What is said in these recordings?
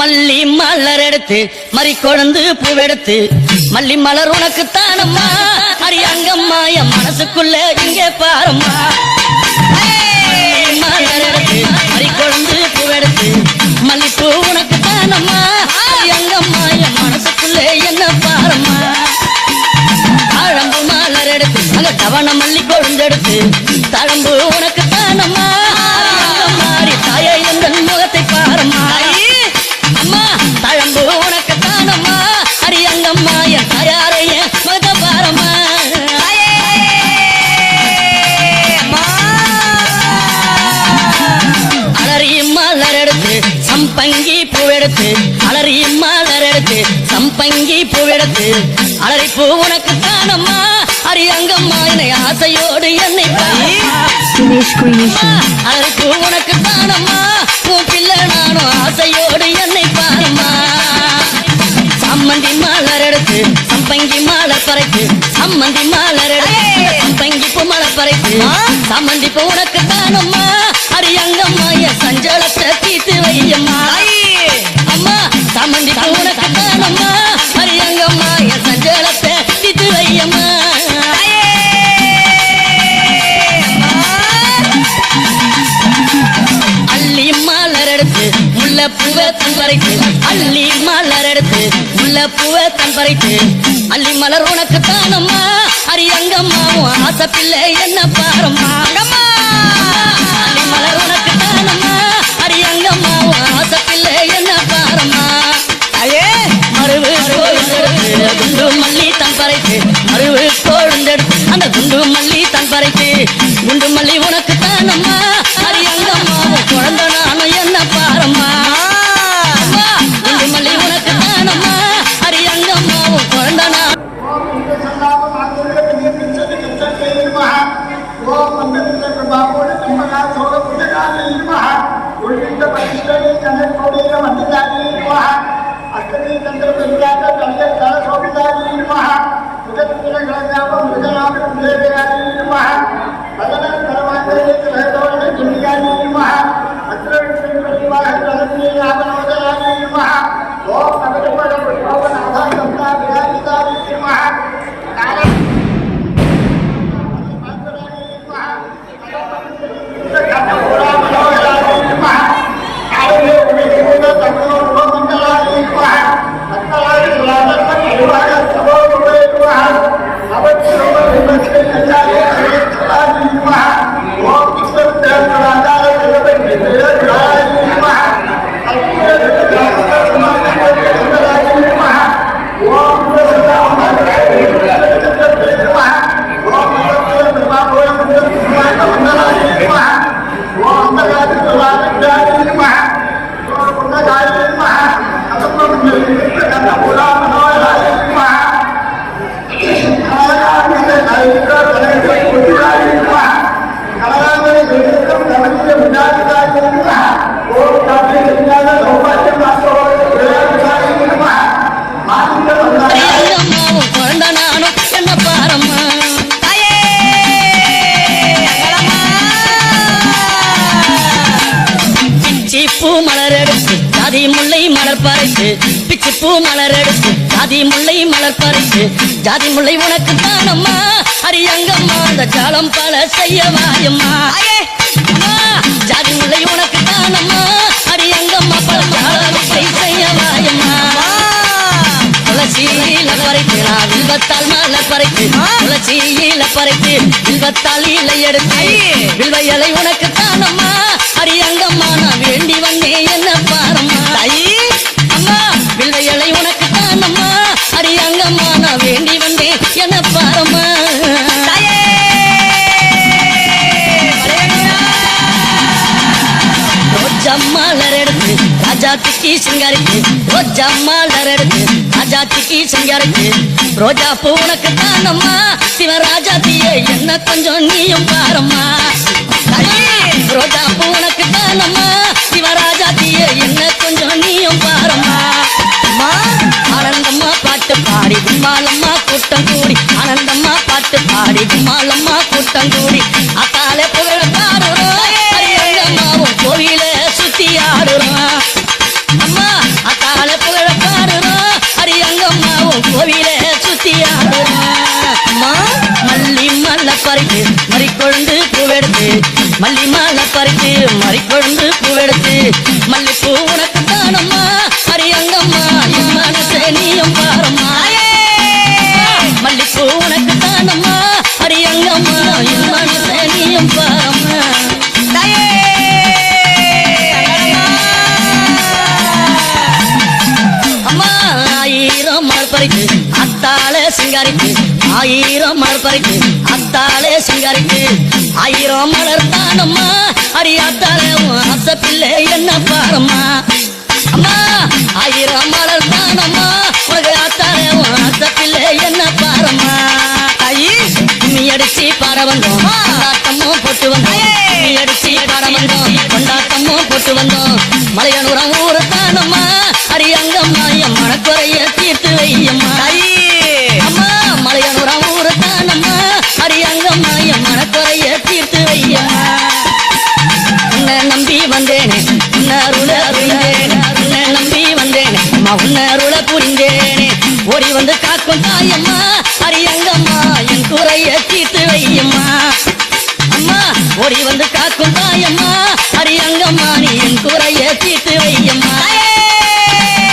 மல்லி மலர் எடுத்து மறி கொழுந்து பூவெடுத்து மல்லி மலர் உனக்கு தானம்மா அடியங்கம்மா என் மனசுக்குள்ள இங்கே பாரம்மா மலர் எடுத்து மறி கொழுந்து பூவெடுத்து மல்லிப்பூ உனக்கு தானம்மா அடியங்கம்மா என் மனசுக்குள்ள என்ன பாரம்மா தாழம்பு மலர் எடுத்து அங்க தவண மல்லி கொழுந்தெடுத்து தாழம்பு உனக்கு தானம்மா மாறி தாயை எந்த முகத்தை பாரம்மா அம்மா தாழம்பு உனக்கு தானம்மா அடியங்கம்மா என் தாயாரைய முகத்தை பாரம்மா அலறி மலர் எடுத்து சம்பங்கி பூவெடுத்து அலறி மலர் எடுத்து சம்பங்கி பூவெடுத்து அலறி பூ உனக்கு தானம்மா அடியங்கம்மா என்னை ஆசையோடு என்னை அலறி பூ உனக்கு தானம்மா பூ பிள்ளை நானும் ஆசையோடு என்னை பாருமா சம்மந்தி மலர் எடுத்து சம்பங்கி மலர் பறைத்து சம்மந்தி மலர் எடுத்து சம்பங்கி பூ மலர் பறைத்து சம்மந்தி பூ உனக்கு தானம்மா அடியங்கம்மா என் சஞ்சலத்தை தீர்த்து வையம்மா அம்மா சம்மந்தி பூ உனக்கு தானம்மா அடியங்கம்மா என் சஞ்சலத்தை தீர்த்து வையம்மா அள்ளி மலர் எடுத்து முல்லை பூவை தன் பறித்து அள்ளி மலர் எடுத்து முல்லை பூவை தன் பறித்து அள்ளி மலர் உனக்கு தானம்மா அடியங்கம்மாவும் ஆசை பிள்ளை என்ன பாரம்மா அள்ளி மலர் உனக்கு தானம்மா அடியங்கம்மாவும் ஆசை பிள்ளை என்ன பாரம்மா மருவு கொழுந்தெடுத்து குண்டு மல்லி தன் பறித்து மருவு கொழுந்தெடுத்து அந்த குண்டு மல்லி தன் பறித்து குண்டு மல்லி உனக்கு தானம்மா அடியங்கம்மாவும் குழந்தை நானும் என்ன பாரம்மா குண்டு மல்லி உனக்கு தானம்மா அடியங்கம்மாவும் குழந்தை நான் பிச்சு பூ மலர் எடுத்து ஜாதி முல்லை மலர் பறித்து ஜாதி முல்லை உனக்கு தானம்மா அடியங்கம்மா அந்த ஜாலம் பல செய்ய வாயம்மா ஜாதி முல்லை உனக்கு தானம்மா அடியங்கம்மா பல ஜாலத்தை செய்ய வாயம்மா துளசியில பறித்து நான் வில்வத்தால் மலர் பறித்து துளசியில பறித்து வில்வத்தால் இலை எடுத்து வில்வ இலை உனக்கு தானம்மா அடியங்கம்மா நான் வேண்டி வந்தேன் என்ன பாரம்மா வில்வ இலை உனக்கு தானம்மா அடியங்கம்மா நான் வேண்டி வந்தேன் என்ன பாரம்மா ரோஜா மலர் எடுத்து ராஜாத்திக்கு சிங்காரிக்கு ரோஜா மலர் எடுத்து ராஜாத்திக்கு சிங்காரிக்கு ரோஜா பூ உனக்கு தானம்மா சிவராஜாத்தியே என்ன கொஞ்சம் நீயும் பாரம்மா ரோஜா பூ உனக்கு தானம்மா சிவராஜாத்தியே என்ன கொஞ்சம் நீயும் பாரம்மா ஆனந்தம்மா பாட்டு பாடி கும்மாலம்மா கூட்டம் கூடி ஆனந்தம்மா பாட்டு பாடி கும்மாலம்மா கூட்டம் கூடி அத்தாலே புகழ பாடுறோம் கோவில சுத்தி ஆடுறோம் அம்மா மல்லி மாலை பறித்து மறிக்கொழுந்து பூவெடுத்து மல்லிப்பூ உனக்கு தானம்மா அரியங்கம்மா என் மனசே நீயும் பாரம்மா மல்லிப்பூ உனக்கு தானம்மா அரியங்கம்மா என் மனசே நீயும் பாரம்மா அம்மா ஆயிரம் மலர் பறித்து அத்தாளே சிங்காரித்து ஆயிரம் மலர் பறித்து அத்தாளே சிங்காரித்து ஆயிரம் மலர் தானம்மா அடியாத்தாளே ஆசை பிள்ளை என்ன பாரம்மா அம்மா ஆயிரம் மலர் தானம்மா உனக்கு ஆத்தாளே ஆசை பிள்ளை என்ன பாரம்மா ஐயே நீ அடிச்சு பாட வந்தோம் கொண்டாட்டமும் போட்டு வந்தோம் நீ அடிச்சு பாட வந்தோம் கொண்டாட்டமும் போட்டு வந்தோம் மலையனூரம் ஊரு தானம்மா அரியங்கம்மா என் மனக்குறைய தீர்த்து வையம்மா அம்மா மலையனூரம் ஊரு தானம்மா அரியங்கம்மா என் மனக்குறைய தீர்த்து வையம்மா உன்னை நம்பி வந்தேனே உன்னை அருள புரிந்தேனே உன்னை நம்பி வந்தேனே அம்மா உன்னை அருள புரிந்தேனே ஓடி வந்து காக்கும் தாயம்மா அரியங்கம்மா என் குறைய தீர்த்து வையம்மா அம்மா ஓடி வந்து காக்கும் தாயம்மா அரியங்கம்மா நீ என் குறைய தீர்த்து வையம்மா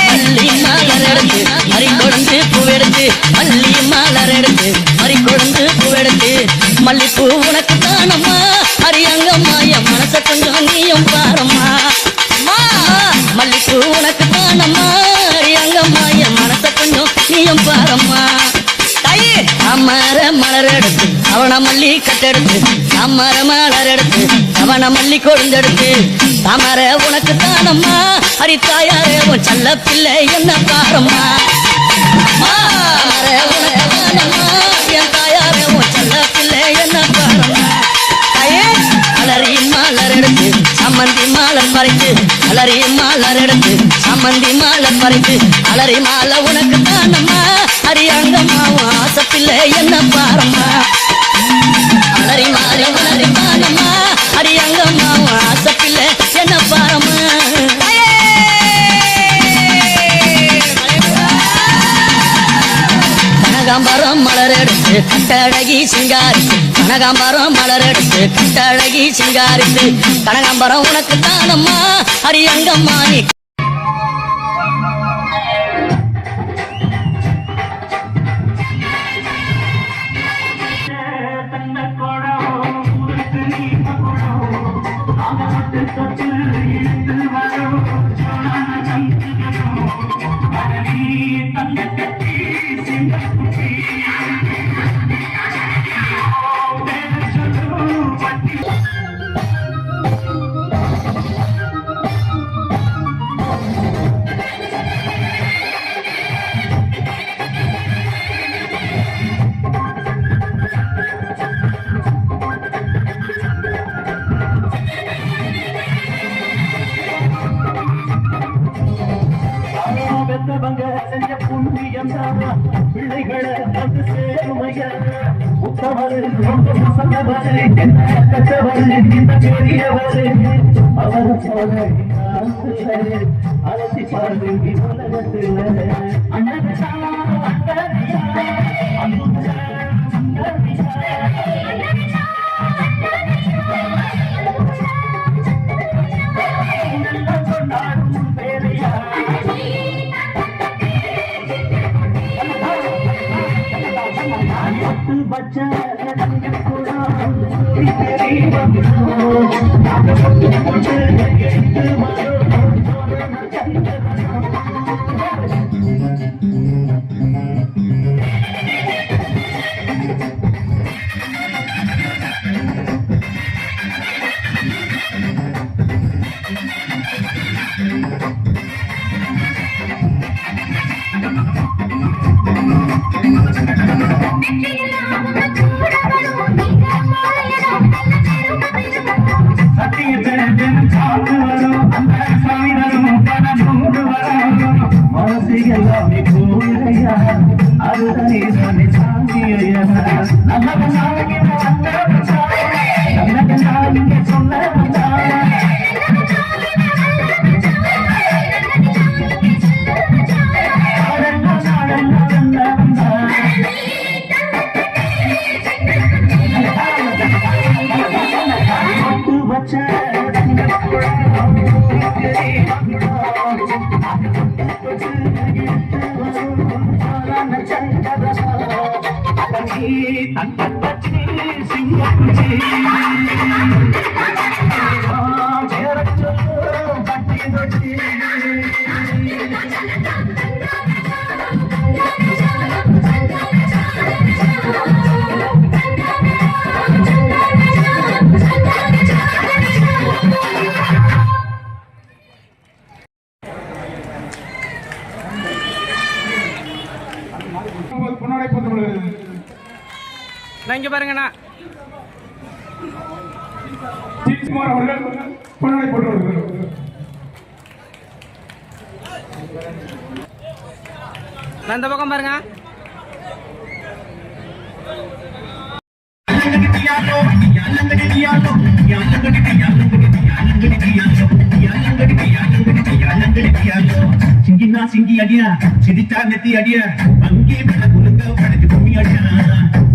மல்லி மலர் எடுத்து மறிக்கொழுந்து பூவெடுத்து மல்லி மலர் எடுத்து மறிக்கொழுந்து பூவெடுத்து மல்லிப்பூ உனக்கு தானம்மா அரியங்கம்மா என் மனசை கொஞ்சம் நீயும் பாரம்மா மல்லிப்பூ உனக்கு தானம்மா அரியங்கம்மா என் மனசை கொஞ்சம் நீயும் பாரம்மா அமர மலர் எடுத்து அவன மல்லி கட்டெடுத்து அமர மலர் எடுத்து அவன மல்லி கொழுந்தெடுத்து தாமர உனக்கு தானம்மா ஹரித்தாயாரே உன் செல்ல பிள்ளை என்ன பாரம்மா தாமர உனக்கு தானம்மா என் தாயாரே உன் செல்ல பிள்ளை என்ன பாரம்மா அலறி மலர் எடுத்து சம்மந்தி மாலர் பறித்து அலறி மலர் எடுத்து சம்மந்தி மாலர் பறித்து அலறி மாலை உனக்கு தானம்மா அரியங்கம்மா ஆசை பிள்ளை என்ன பாரம்மா அலறி மாறி மலரி தானம்மா அரியங்கம்மா ஆசை பிள்ளை என்ன பாரம்மா கனகாம்பரம் மலர் எடுத்து கட்டழகி சிங்காரித்து கனகாம்பரம் மலர் எடுத்து கட்டழகி சிங்காரித்து கனகாம்பரம் உனக்கு தானம்மா அரியங்கம்மா நீ பிள்ளைகளை வந்து சேருமையா உத்தமரு அவர் போல அலசி பாரு உலகத்தில் இங்க பாருங்கண்ணா ஜித்குமார் அவர்கள் பொன்னாடை போட்டு வருகிறார். இந்த பக்கம் பாருங்க. சிங்கினா சிங்கி அடியா சிரிச்சா நெத்தி அடியா அங்கே குழுங்க படைச்சு கும்மி அடியா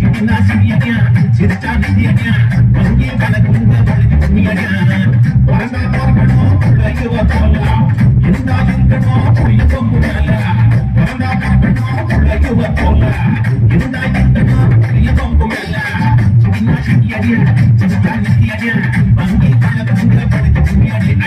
சிங்கினா சிங்கி அடியா சிரிச்சா நெத்தி அடியா அங்கே குழுங்க படைச்சு கும்மி அடியா வரண்டா பார்க்கணும் லைவா போலாம் இருந்தா இருக்கணும் புரியப்போ முடியல வரண்டா பார்க்கணும் லைவா போலாம் இருந்தா இருக்கணும் புரியப்போ முடியல சிங்கினா சிங்கி அடியா சிரிச்சா நெத்தி அடியா அங்கே குழுங்க படைச்சு கும்மி அடியா அடியா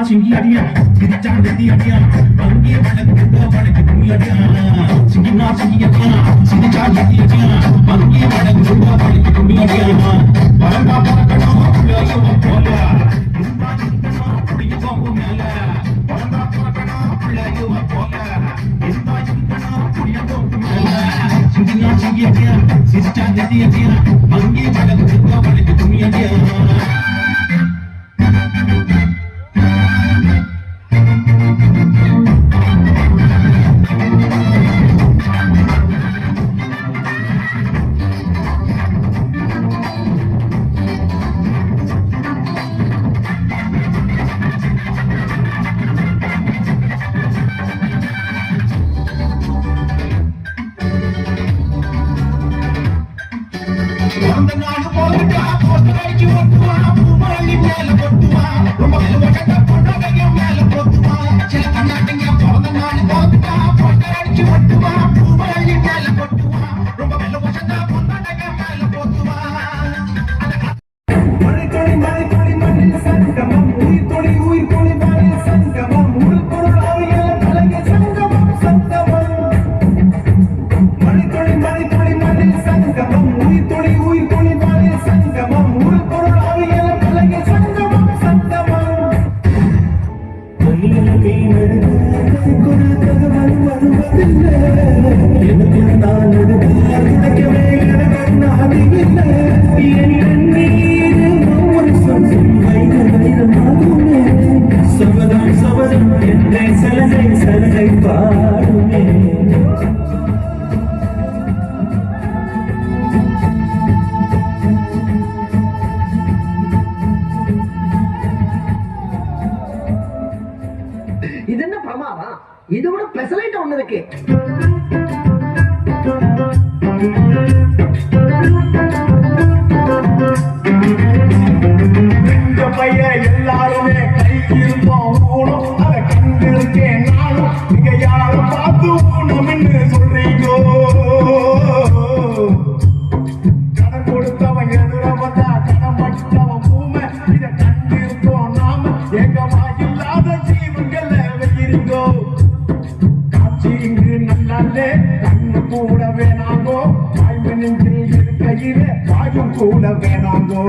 சிங்கி அடியா சிரிச்சா நெத்தி அடியா அங்கே வடக்கு வடக்கு கும்மி அடியா சிங்கினா சிங்கி அடியா சிரிச்சா நெத்தி அடியா அங்கே வடக்கு வடக்கு கும்மி அடியா வரண்டா பறக்கணும் புள்ளையோ போல இருந்தா இருக்கணும் புரியப்போ மேல வரண்டா பறக்கணும் புள்ளையோ போல இருந்தா இருக்கணும் புரியப்போ மேல சிங்கினா சிங்கி அடியா சிரிச்சா நெத்தி அடியா அங்கே வடக்கு வடக்கு கும்மி அடியா அந்த நாடு போட்டுட்டா போட்டு ஒட்டுவா பூமரளி மேல கொட்டுவா ரொம்ப வட்டத்தை பொண்ணகைய மேல கொத்துவா சில கண்ணாட்டிங்க பிறந்த நாடு போட்டுட்டா போட்டு அடிச்சு ஒட்டுவா பூமரளி மேல கொட்டுவா ரொம்ப வட்டத்தை பொண்ணகைய மேல கொத்துவா மழை மண்ணில் சங்கமம் உயிர் தொழி மண்ணில் சங்கமம் உள் பொருள் அவையில் கலைஞர் சங்கமம் சங்கமம் மழை மண்ணில் சங்கமம் உயிர் தொழி மண்ணில் சங்கமம் உள் பொருள் அவையில் கலைஞர் சங்கமம் சங்கமம் கூட வேணாங்கோ வாய்வு நெஞ்சில் இருக்கையிலே வாயும் கூட வேணாங்கோ